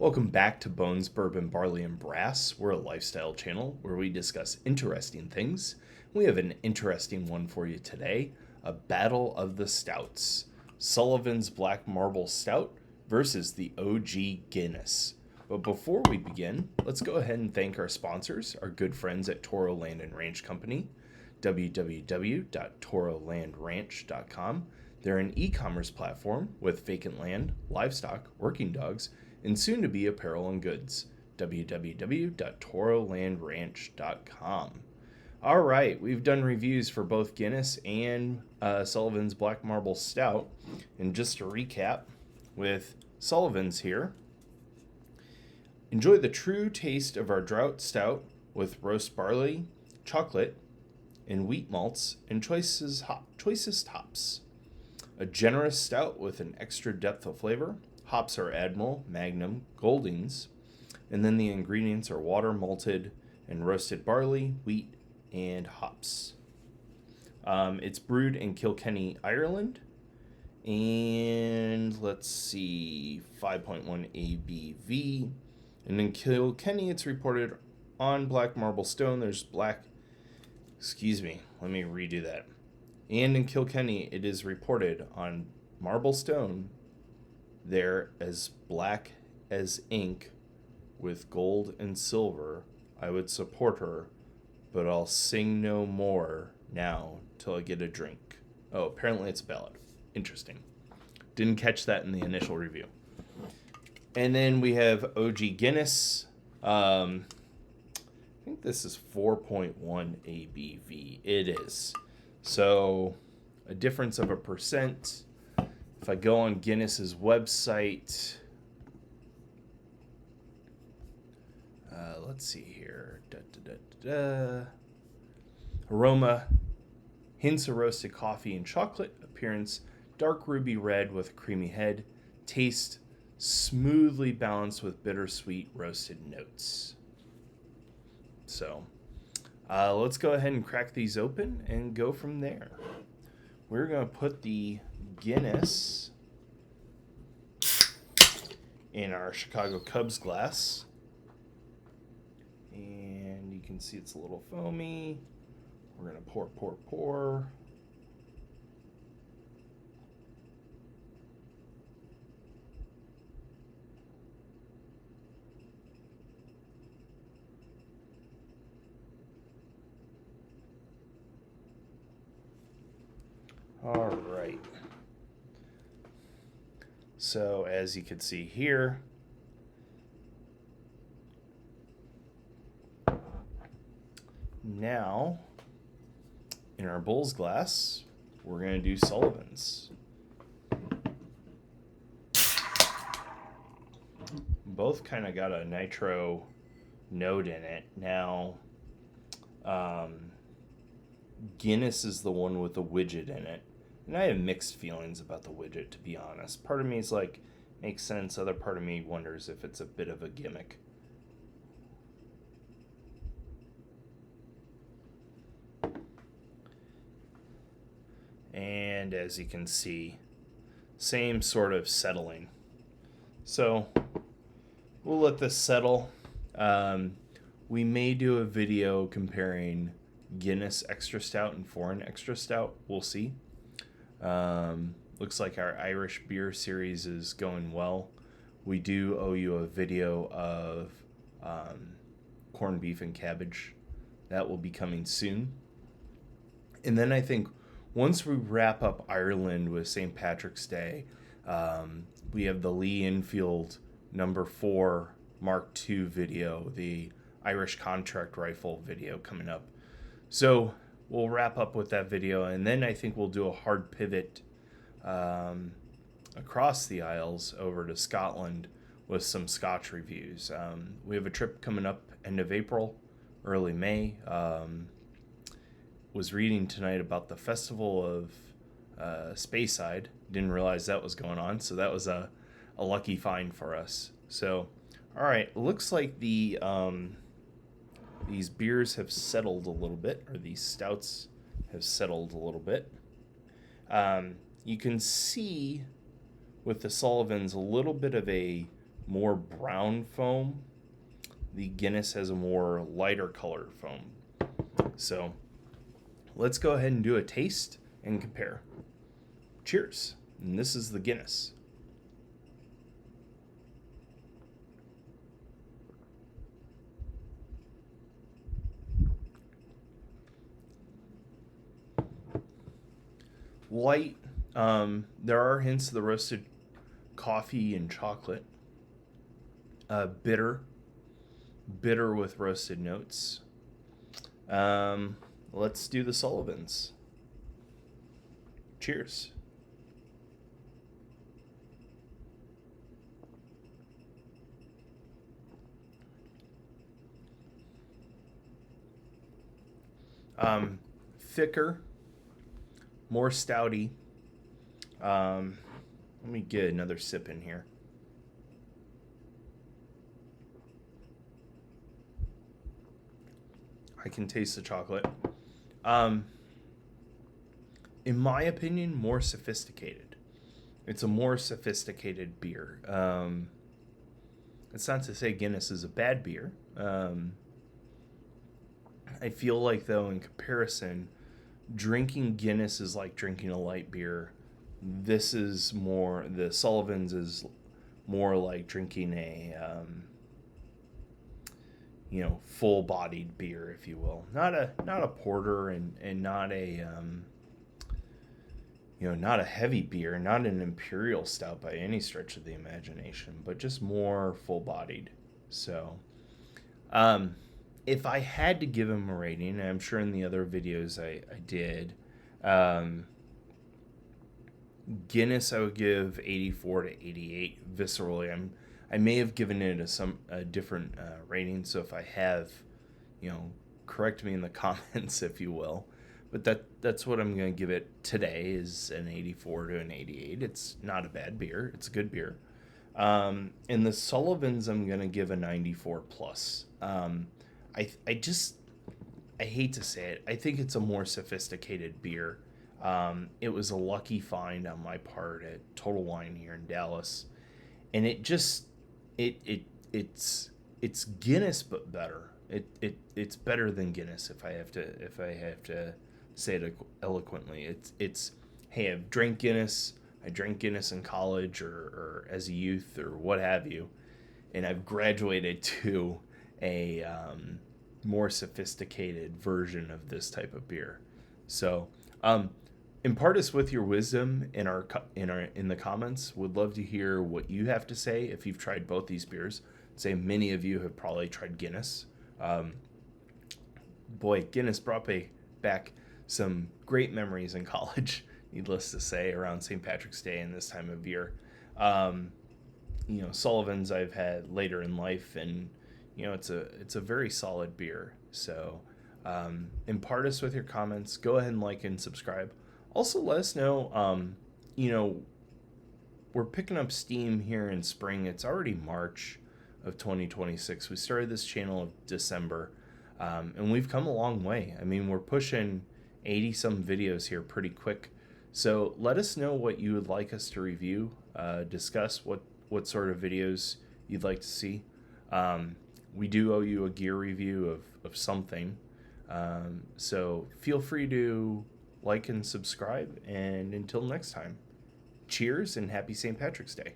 Welcome back to Bones, Bourbon, Barley, and Brass. We're a lifestyle channel where we discuss interesting things. We have an interesting one for you today, a battle of the stouts. Sullivan's Black Marble Stout versus the OG Guinness. But before we begin, let's go ahead and thank our sponsors, our good friends at Toro Land and Ranch Company, www.torolandranch.com. They're an e-commerce platform with vacant land, livestock, working dogs, and soon-to-be apparel and goods. www.torolandranch.com. All right, we've done reviews for both Guinness and Sullivan's Black Marble Stout. And just to recap, with Sullivan's here, enjoy the true taste of our drought stout with roast barley, chocolate, and wheat malts and choicest hops. A generous stout with an extra depth of flavor. Hops are Admiral, Magnum, Goldings, and then the ingredients are water, malted, and roasted barley, wheat, and hops. It's brewed in Kilkenny, Ireland, and let's see, 5.1 ABV. And in Kilkenny, it's reported on Black Marble Stone. Let me redo that. And in Kilkenny, it is reported on Marble Stone there as black as ink with gold and silver. I would support her, but I'll sing no more now till I get a drink. Oh, apparently it's a ballad. Interesting. Didn't catch that in the initial review. And then we have OG Guinness. I think this is 4.1 ABV. It is. So a difference of 1%. If I go on Guinness's website, let's see here. Aroma, hints of roasted coffee and chocolate. Appearance, dark ruby red with a creamy head. Taste, smoothly balanced with bittersweet roasted notes. So, let's go ahead and crack these open and go from there. We're going to put the Guinness in our Chicago Cubs glass. And you can see it's a little foamy. We're going to pour. All right. So as you can see here, now in our Bull's glass, we're going to do Sullivan's. Both kind of got a nitro note in it. Now, Guinness is the one with the widget in it. And I have mixed feelings about the widget, to be honest. Part of me is like, makes sense. Other part of me wonders if it's a bit of a gimmick. And as you can see, same sort of settling. So we'll let this settle. We may do a video comparing Guinness Extra Stout and Foreign Extra Stout. We'll see. Looks like our Irish beer series is going well. We do owe you a video of corned beef and cabbage. That will be coming soon. And then I think once we wrap up Ireland with St. Patrick's Day, we have the Lee Enfield number 4 Mark II video, the Irish contract rifle video coming up. So we'll wrap up with that video, and then I think we'll do a hard pivot across the Isles over to Scotland with some Scotch reviews. We have a trip coming up end of April, early May. Was reading tonight about the Festival of Speyside. Didn't realize that was going on, so that was a lucky find for us. So, all right, looks like these beers have settled a little bit, or these stouts have settled a little bit. You can see with the Sullivans a little bit of a more brown foam. The Guinness has a more lighter color foam. So let's go ahead and do a taste and compare. Cheers. And this is the Guinness. Light. There are hints of the roasted coffee and chocolate. Bitter with roasted notes. Let's do the Sullivans. Cheers. Thicker, more stouty. Let me get another sip in here. I can taste the chocolate. In my opinion, more sophisticated. It's a more sophisticated beer. It's not to say Guinness is a bad beer. I feel like, though, in comparison, drinking Guinness is like drinking a light beer. This is more, the Sullivan's is more like drinking a, full-bodied beer, if you will. Not a porter and not a, not a heavy beer, not an imperial stout by any stretch of the imagination, but just more full-bodied. So, if I had to give him a rating, and I'm sure in the other videos I did, Guinness I would give 84 to 88 viscerally. I may have given it a different rating, so if I have, correct me in the comments, if you will. But that's what I'm going to give it today, is an 84 to an 88. It's not a bad beer. It's a good beer. And the Sullivans I'm going to give a 94 plus. I hate to say it. I think it's a more sophisticated beer. It was a lucky find on my part at Total Wine here in Dallas. And it's Guinness but better. It's better than Guinness if I have to say it eloquently. It's hey, I've drank Guinness. I drank Guinness in college or as a youth or what have you, and I've graduated to a more sophisticated version of this type of beer. So, impart us with your wisdom in the comments. Would love to hear what you have to say if you've tried both these beers. Say many of you have probably tried Guinness. Guinness brought back some great memories in college, needless to say, around St. Patrick's Day and this time of year. Sullivan's I've had later in life, and it's a very solid beer. So impart us with your comments. Go ahead and like and subscribe. Also, let us know, we're picking up steam here in spring. It's already March of 2026. We started this channel in December, and we've come a long way. I mean, we're pushing 80-some videos here pretty quick. So let us know what you would like us to review, discuss what sort of videos you'd like to see. We do owe you a gear review of something. So feel free to like and subscribe. And until next time, cheers and happy St. Patrick's Day.